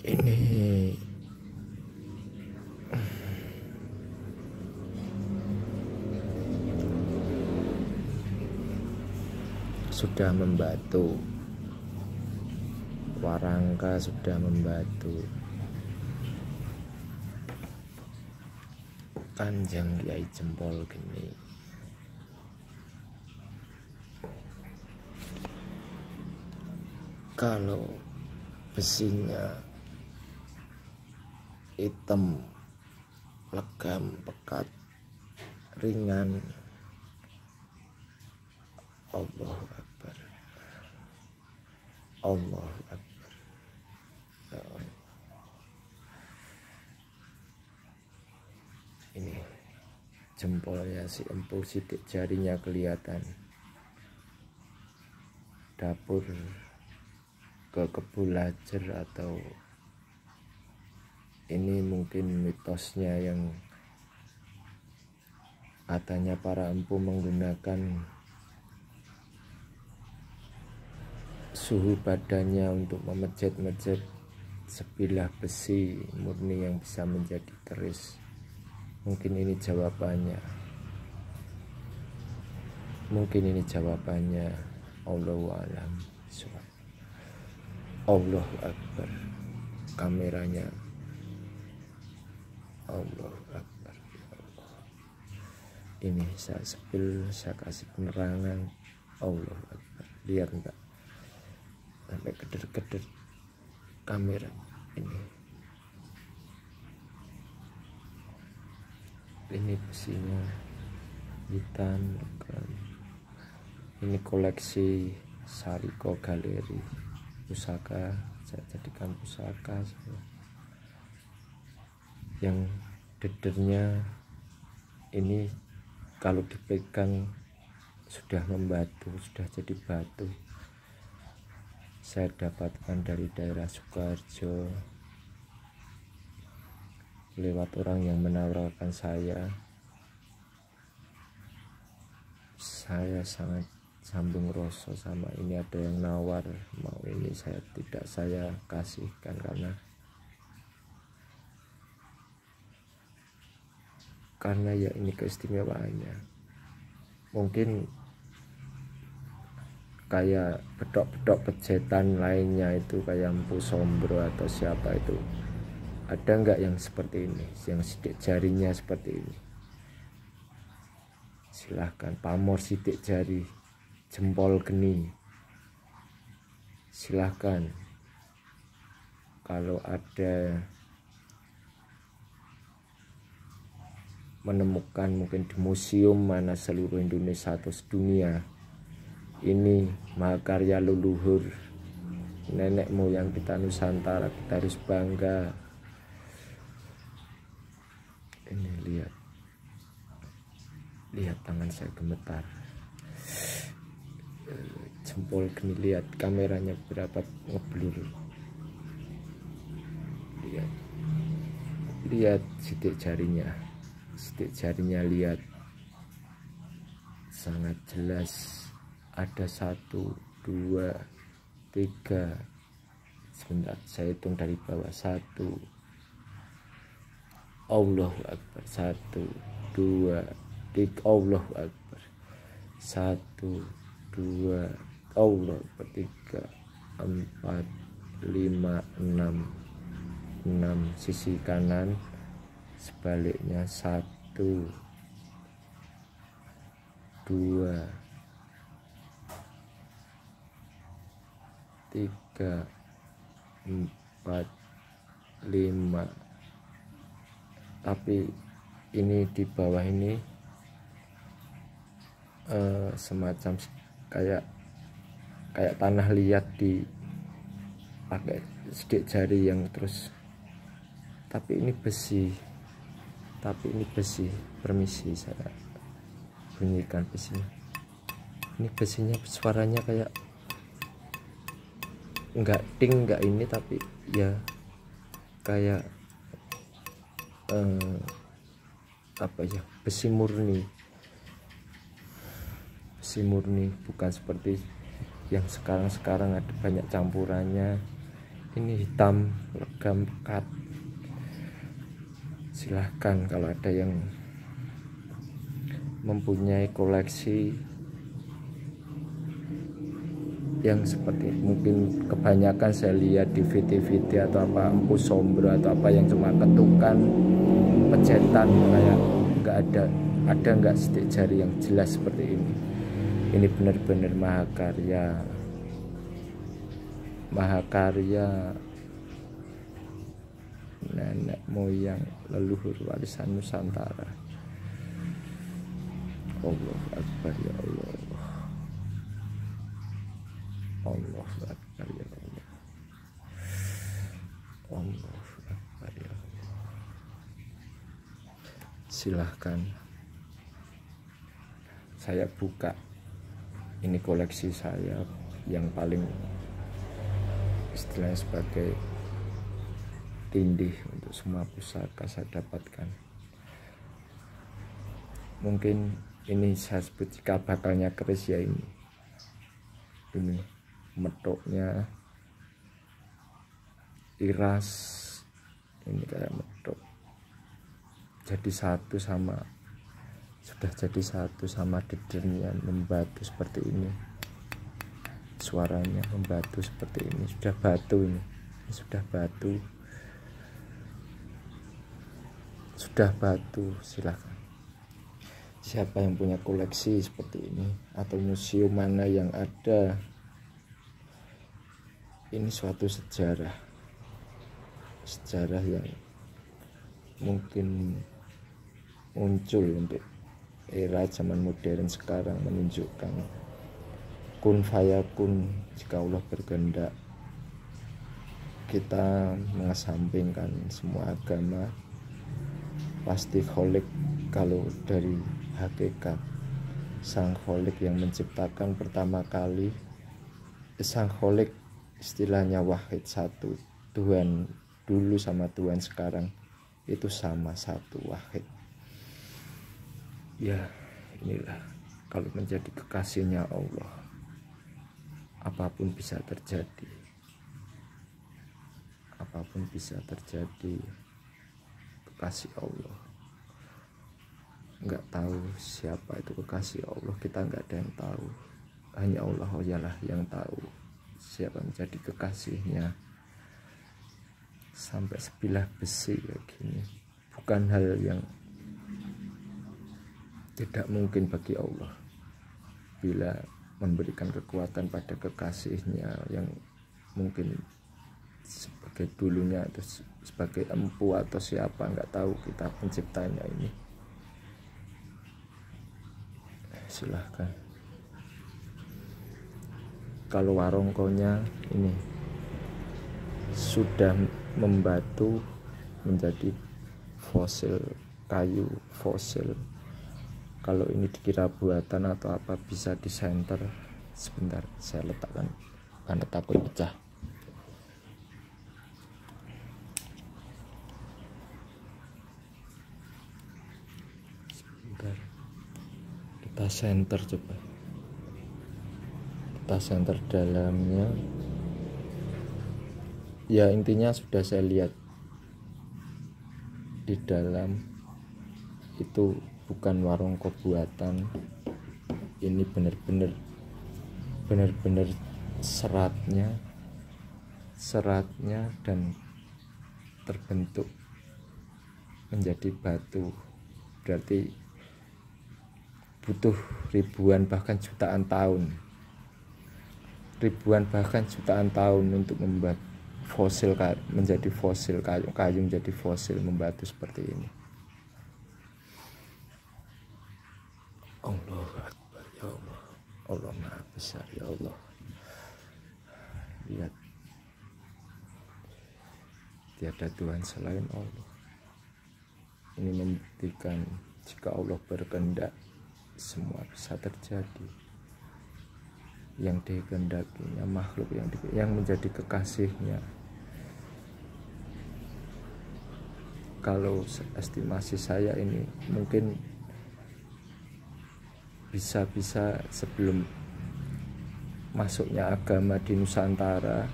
Ini sudah membatu, warangka sudah membatu, Kanjeng Kyai Jempol Geni. Kalau besinya hitam, legam, pekat, ringan, Allahu Akbar, Allahu Akbar. Ini jempolnya si empu, sidik jarinya kelihatan. Dapur ke Kebulajer, atau ini mungkin mitosnya yang katanya para empu menggunakan suhu badannya untuk memejet-mejet sebilah besi murni yang bisa menjadi keris. Mungkin ini jawabannya. Allahu a'lam. Allahu Akbar. Kameranya. Allahu Akbar. Ini saya sepil, saya kasih penerangan. Allahu Akbar. Lihat enggak? Sampai keder-keder kamera ini. Ini besinya hitam. Ini koleksi Sariko Galeri, pusaka. Saya jadikan pusaka yang dedernya ini kalau dipegang sudah membatu, sudah jadi batu. Saya dapatkan dari daerah Sukoharjo lewat orang yang menawarkan saya. Saya sangat sambung rasa sama ini, ada yang nawar mau ini, saya kasihkan karena ya ini keistimewaannya. Mungkin kayak bedok-bedok pejetan lainnya itu kayak Empu Sombro atau siapa itu, ada nggak yang seperti ini, yang sidik jarinya seperti ini? Silahkan pamor sidik jari Jempol Geni, silahkan. Kalau ada menemukan mungkin di museum mana seluruh Indonesia atau sedunia, ini mahakarya leluhur nenek moyang kita Nusantara, kita harus bangga. Ini lihat tangan saya gemetar. Jempol Geni, lihat kameranya berapa ngeblur. Lihat sidik jarinya, lihat sangat jelas. Ada 1, 2, 3, sebentar saya hitung dari bawah. 1, Allahu Akbar. 1, 2, 3, Allahu Akbar. 1, 2, Allahu Akbar. 3, 4, 5, 6 sisi kanan, sebaliknya 1, 2, 3, 4, 5. Tapi ini di bawah ini semacam kayak tanah liat dipakai sidik jari yang terus. Tapi ini besi. Permisi, saya bunyikan besinya. Ini besinya suaranya kayak enggak ding, enggak ini, tapi ya kayak besi murni, bukan seperti yang sekarang ada banyak campurannya. Ini hitam legam pekat. Silahkan kalau ada yang mempunyai koleksi yang seperti mungkin kebanyakan saya lihat di VT-VT atau apa empu sombro atau apa yang cuma ketukan pencetan kayak nggak ada nggak sidik jari yang jelas seperti ini benar-benar mahakarya nenek moyang leluhur warisan Nusantara. Allahu Akbar ya Allah. Allahu Akbar ya Allah. Allahu Akbar ya Allah. Silahkan saya buka. Ini koleksi saya yang paling istilahnya sebagai tindih untuk semua pusaka saya dapatkan. Mungkin ini saya sebut cikal bakalnya keris ya ini metoknya iras, ini kayak metok sudah jadi satu sama dedernya membatu seperti ini, suaranya membatu seperti ini, sudah batu ini sudah batu. Silahkan siapa yang punya koleksi seperti ini atau museum mana yang ada, ini suatu sejarah yang mungkin muncul untuk era zaman modern sekarang, menunjukkan kun fayakun. Jika Allah berkehendak, kita mengesampingkan semua agama, pasti kholik. Kalau dari hakikat sang kholik yang menciptakan pertama kali, sang kholik istilahnya wahid, satu. Tuhan dulu sama Tuhan sekarang itu sama, satu, wahid. Ya inilah kalau menjadi kekasihnya Allah, apapun bisa terjadi, kekasih Allah. Nggak tahu siapa itu kekasih Allah, kita nggak ada yang tahu, hanya Allah lah yang tahu siapa menjadi kekasihnya. Sampai sebilah besi kayak gini bukan hal yang tidak mungkin bagi Allah bila memberikan kekuatan pada kekasihnya yang mungkin sebagai dulunya atau sebagai empu atau siapa, nggak tahu kita penciptanya ini. Silahkan. Kalau warongkonya ini sudah membatu menjadi fosil, kayu fosil. Kalau ini dikira buatan atau apa bisa disenter. Sebentar saya letakkan karena takut pecah. Sebentar, kita senter coba. Kita senter dalamnya. Ya intinya sudah saya lihat di dalam itu bukan warongko buatan. Ini benar-benar seratnya dan terbentuk menjadi batu. Berarti butuh ribuan bahkan jutaan tahun untuk membuat fosil menjadi fosil, kayu menjadi fosil, membatu seperti ini. Allahu Akbar ya Allah. Allah Maha Besar ya Allah. Lihat, tiada Tuhan selain Allah. Ini membuktikan jika Allah berkehendak semua bisa terjadi. Yang dikehendakinya makhluk yang menjadi kekasihnya. Kalau estimasi saya ini mungkin bisa sebelum masuknya agama di Nusantara,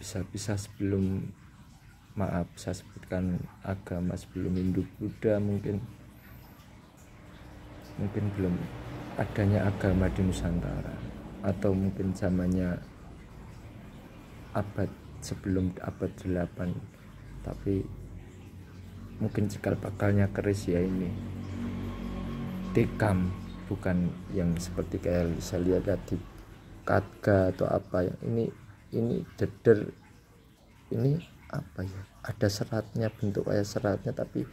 bisa sebelum, maaf saya sebutkan agama, sebelum Hindu Buddha mungkin belum adanya agama di Nusantara, atau mungkin zamannya sebelum abad 8, tapi mungkin cikal bakalnya keris ya ini tikam, bukan yang seperti kayak saya lihat tadi katga atau apa yang ini deder, ini apa ya, ada seratnya, bentuk kayak seratnya, tapi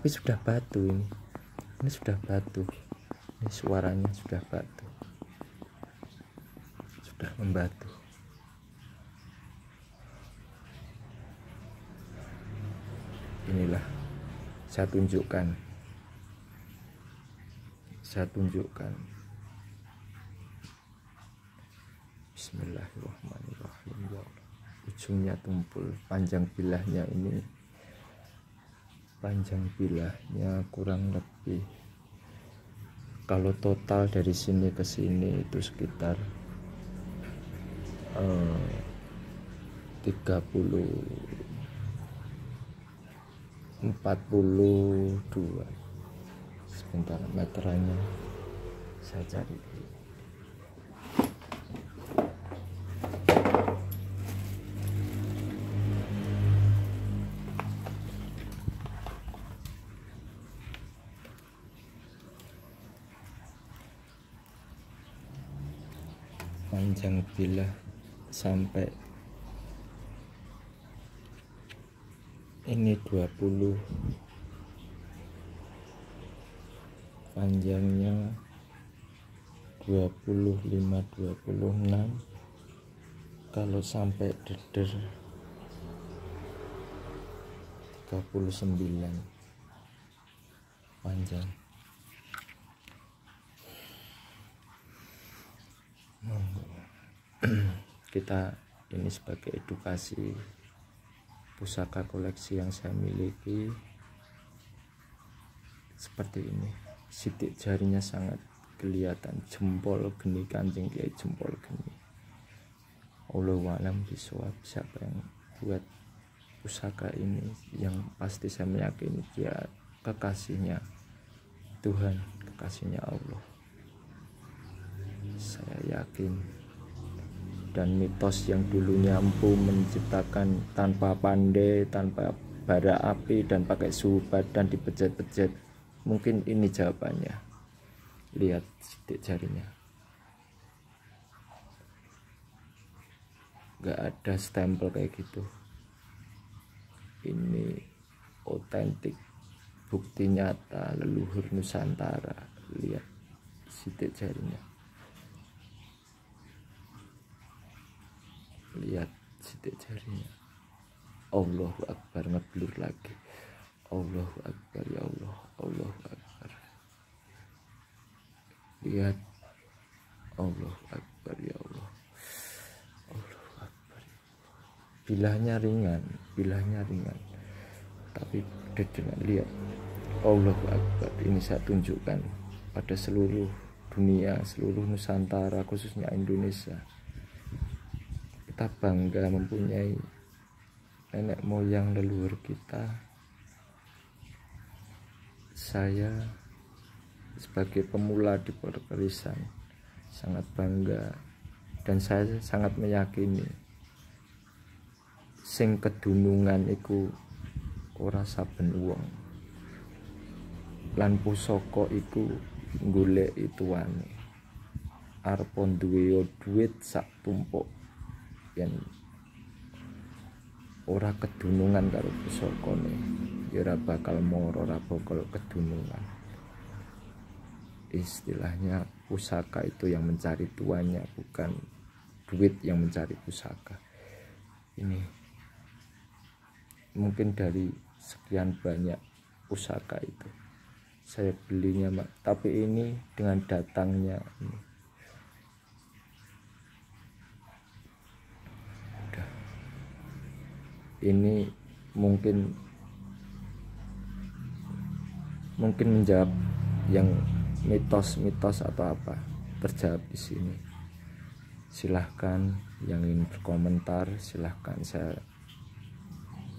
sudah batu. Ini sudah batu, ini suaranya sudah batu, sudah membatu. Inilah saya tunjukkan Bismillahirrahmanirrahim. Ya Allah, ujungnya tumpul, panjang bilahnya kurang lebih, kalau total dari sini ke sini itu sekitar 42, sebentar meterannya saya cari dulu. Panjang bilah sampai ini 20, panjangnya 25, 26, kalau sampai deder 39 panjang. Kita ini sebagai edukasi, pusaka koleksi yang saya miliki seperti ini. Sidik jarinya sangat kelihatan, jempol geni, Kanjeng Kiai jempol geni. Allahu a'lam bishawab, siapa yang buat pusaka ini, yang pasti saya meyakini dia kekasihnya Tuhan, kekasihnya Allah, saya yakin. Dan mitos yang dulunya mampu menciptakan tanpa pandai, tanpa bara api, dan pakai suhu badan dipejat-pejat, mungkin ini jawabannya. Lihat sidik jarinya, gak ada stempel kayak gitu. Ini otentik, bukti nyata leluhur Nusantara. Lihat sidik jarinya, lihat sidik jarinya. Allahu Akbar, ngeblur lagi. Allahu Akbar, ya Allah, Allahu Akbar. Lihat, Allahu Akbar, ya Allah, Allahu Akbar. Bilahnya ringan, tapi dengan lihat, Allahu Akbar. Ini saya tunjukkan pada seluruh dunia, seluruh Nusantara, khususnya Indonesia. Kita bangga mempunyai nenek moyang leluhur kita. Saya sebagai pemula di perkerisan sangat bangga, dan saya sangat meyakini sing kedunungan iku ora saben wong, lan pusaka iku golek tuane. Arep duwe duit sak tumpuk, yen ora kedunungan karo pusakane ya ora bakal moro, ora bakal kedunungan. Istilahnya pusaka itu yang mencari tuannya, bukan duit yang mencari pusaka. Ini mungkin dari sekian banyak pusaka itu saya belinya, tapi ini dengan datangnya ini mungkin menjawab yang mitos atau apa, terjawab di sini. Silahkan yang ingin berkomentar, silahkan saya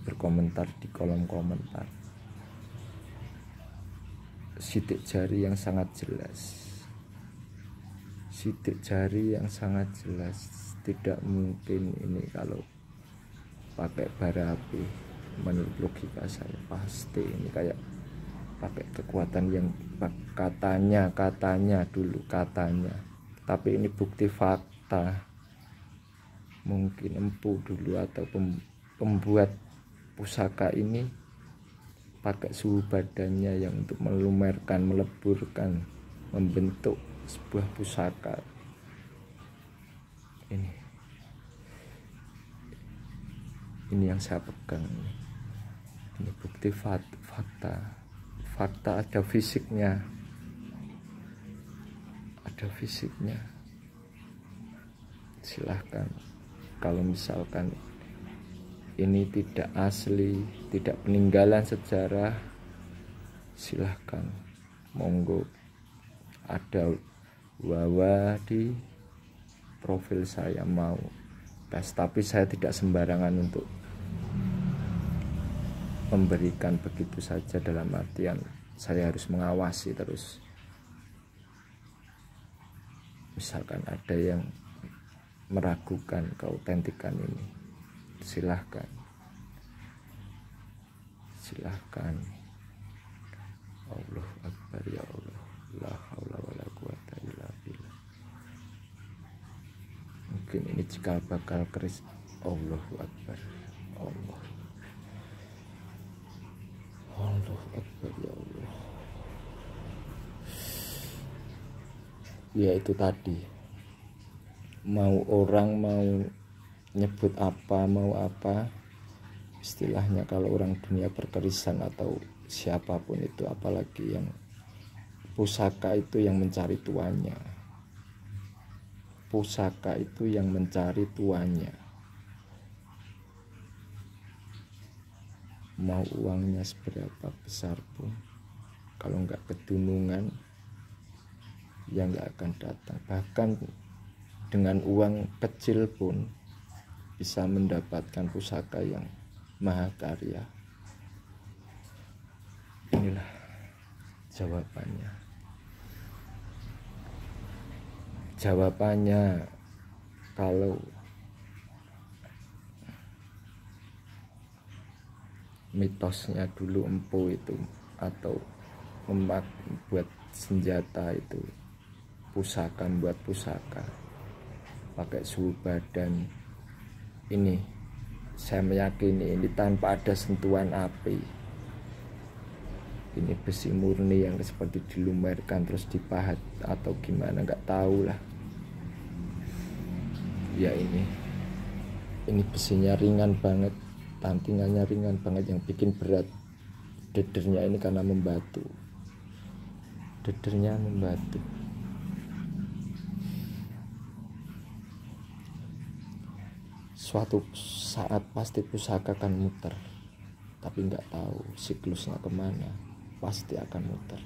berkomentar di kolom komentar. Sidik jari yang sangat jelas, sidik jari yang sangat jelas. Tidak mungkin ini kalau pakai bara api. Menurut logika saya pasti ini kayak pakai kekuatan yang katanya dulu, tapi ini bukti fakta. Mungkin empu dulu atau pembuat pusaka ini pakai suhu badannya yang untuk melumerkan, meleburkan, membentuk sebuah pusaka. Ini yang saya pegang. Ini bukti fakta. Fakta ada fisiknya. Ada fisiknya. Silahkan. Kalau misalkan ini tidak asli, tidak peninggalan sejarah, silahkan, monggo. Ada wawa di profil saya mau tes, tapi saya tidak sembarangan untuk memberikan begitu saja, dalam artian saya harus mengawasi terus. Misalkan ada yang meragukan keautentikan ini, silahkan. Allahu Akbar, ya Allah, la haula wala quwata illa billah. Mungkin ini cikal bakal keris. Allahu Akbar, Allahu Akbar, ya Allah. Ya itu tadi, mau orang mau nyebut apa, mau apa istilahnya, kalau orang dunia perkerisan atau siapapun itu, apalagi yang pusaka itu yang mencari tuannya. Pusaka itu yang mencari tuannya. Mau uangnya seberapa besar pun, kalau nggak kedunungan ya nggak akan datang. Bahkan dengan uang kecil pun bisa mendapatkan pusaka yang mahakarya. Inilah jawabannya. Kalau mitosnya dulu empu itu, atau membuat senjata itu, pusaka, membuat pusaka pakai suhu badan ini, saya meyakini ini tanpa ada sentuhan api. Ini besi murni yang seperti dilumerkan terus dipahat atau gimana, nggak tahu lah. Ya ini besinya ringan banget, tantingannya ringan banget, yang bikin berat dedernya ini karena membatu. Suatu saat pasti pusaka akan muter, tapi nggak tahu siklusnya kemana, pasti akan muter.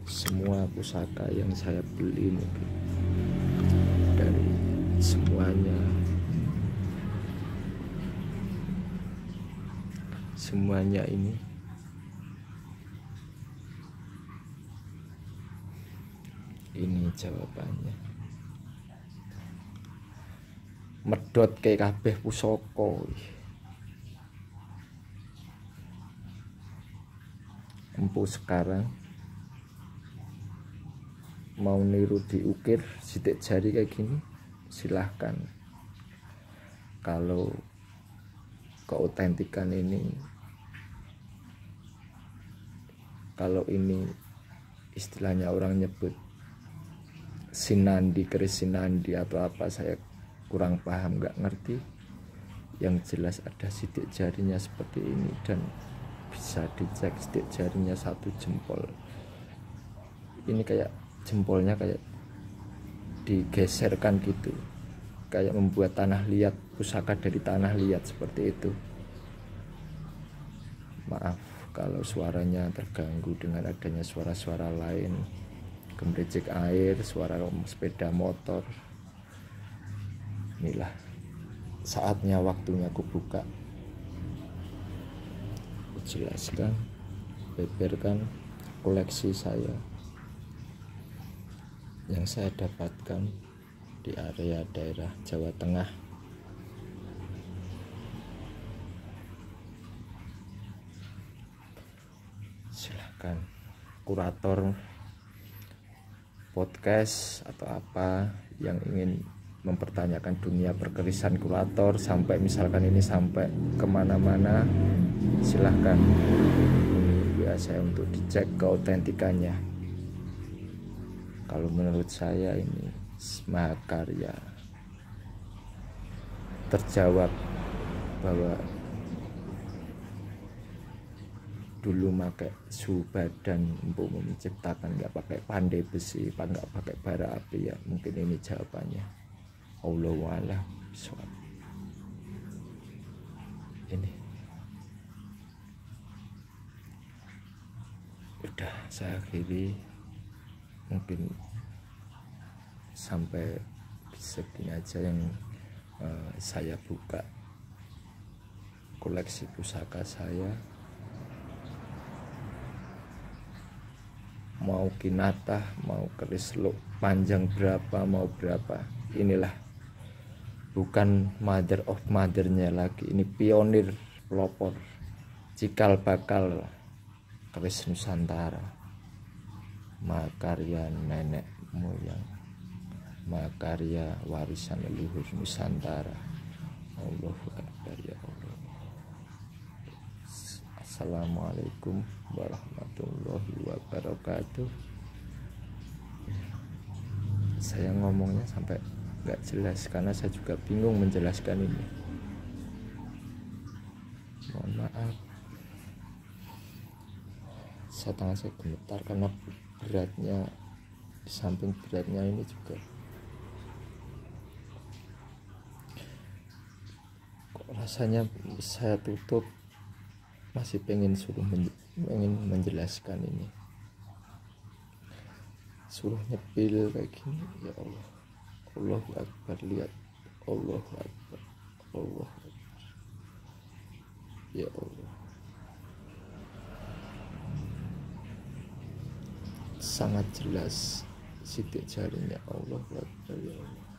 Semua pusaka yang saya beli mungkin dari semuanya ini jawabannya. Medhot kayak kabeh pusaka. Empu sekarang mau niru diukir sidik jari kayak gini, silahkan. Kalau keautentikan ini, kalau ini istilahnya orang nyebut sinandi, keris sinandi atau apa, saya kurang paham, nggak ngerti. Yang jelas ada sidik jarinya seperti ini, dan bisa dicek sidik jarinya 1 jempol. Ini kayak jempolnya kayak digeserkan gitu, kayak membuat tanah liat, pusaka dari tanah liat seperti itu. Maaf kalau suaranya terganggu dengan adanya suara-suara lain, gemericik air, suara sepeda motor. Inilah saatnya, waktunya aku buka, aku jelaskan, beberkan koleksi saya yang saya dapatkan di area daerah Jawa Tengah. Silahkan kurator podcast atau apa yang ingin mempertanyakan dunia perkerisan kurator, sampai misalkan ini sampai kemana-mana, silahkan hubungi WA saya untuk dicek keautentikannya. Kalau menurut saya ini mahakarya, terjawab bahwa dulu pakai suhu badan untuk menciptakan, nggak pakai pandai besi, nggak pakai bara api, ya mungkin ini jawabannya. Allahu a'lam bishawab. Ini udah saya akhiri, mungkin sampai segini aja yang saya buka koleksi pusaka saya. Mau kinatah, mau keris panjang berapa, mau berapa, inilah bukan mother of mothernya lagi, ini pionir, pelopor, cikal bakal keris Nusantara, mahakarya nenek moyang, mahakarya warisan leluhur Nusantara. Allahu Akbar, ya Allah. Assalamualaikum warahmatullahi wabarakatuh. Saya ngomongnya sampai nggak jelas karena saya juga bingung menjelaskan ini. Mohon maaf, tangan saya gemetar karena beratnya, di samping beratnya ini juga kok rasanya saya tutup, masih pengen menjelaskan ini, suruh nyepil kayak gini. Ya Allah, Allahu Akbar, lihat, Allahu Akbar, Allahu Akbar, ya Allah, sangat jelas sidik jarinya. Allahu Akbar, ya Allah.